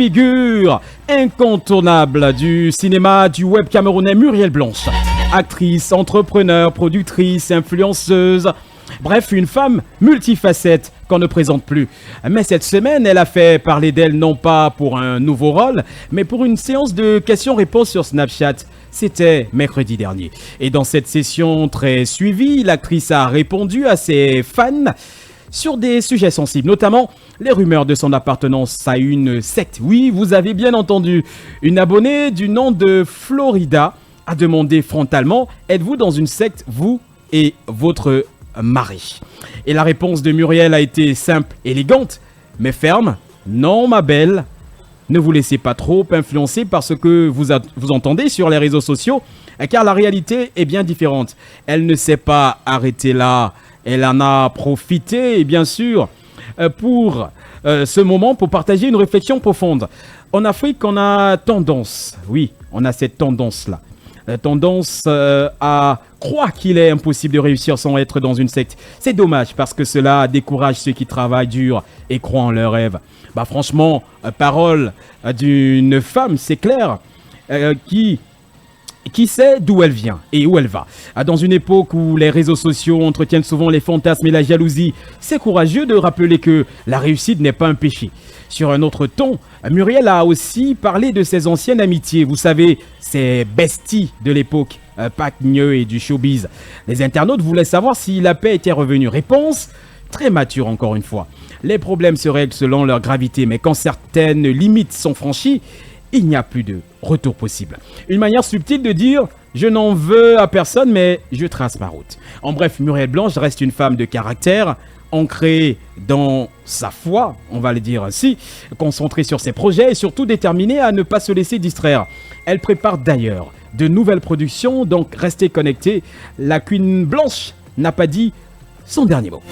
figure incontournable du cinéma du web camerounais, Muriel Blanche. Actrice, entrepreneur, productrice, influenceuse. Bref, une femme multifacette qu'on ne présente plus. Mais cette semaine, elle a fait parler d'elle non pas pour un nouveau rôle, mais pour une séance de questions-réponses sur Snapchat. C'était mercredi dernier. Et dans cette session très suivie, l'actrice a répondu à ses fans sur des sujets sensibles, notamment les rumeurs de son appartenance à une secte. Oui, vous avez bien entendu. Une abonnée du nom de Florida a demandé frontalement « Êtes-vous dans une secte, vous et votre mari ?» Et la réponse de Muriel a été simple, élégante, mais ferme. « Non, ma belle, ne vous laissez pas trop influencer par ce que vous entendez sur les réseaux sociaux, car la réalité est bien différente. » Elle ne s'est pas arrêtée là. Elle en a profité, bien sûr, pour ce moment, pour partager une réflexion profonde. En Afrique, on a tendance, oui, on a cette tendance-là, tendance à croire qu'il est impossible de réussir sans être dans une secte. C'est dommage parce que cela décourage ceux qui travaillent dur et croient en leurs rêves. Bah franchement, parole d'une femme, c'est clair, qui sait d'où elle vient et où elle va. Dans une époque où les réseaux sociaux entretiennent souvent les fantasmes et la jalousie, c'est courageux de rappeler que la réussite n'est pas un péché. Sur un autre ton, Muriel a aussi parlé de ses anciennes amitiés. Vous savez, ces besties de l'époque, Pac Gneu et du showbiz. Les internautes voulaient savoir si la paix était revenue. Réponse très mature encore une fois. Les problèmes se règlent selon leur gravité, mais quand certaines limites sont franchies, il n'y a plus de retour possible. Une manière subtile de dire « je n'en veux à personne, mais je trace ma route ». En bref, Muriel Blanche reste une femme de caractère, ancrée dans sa foi, on va le dire ainsi, concentrée sur ses projets et surtout déterminée à ne pas se laisser distraire. Elle prépare d'ailleurs de nouvelles productions, donc restez connectés. La Queen Blanche n'a pas dit son dernier mot.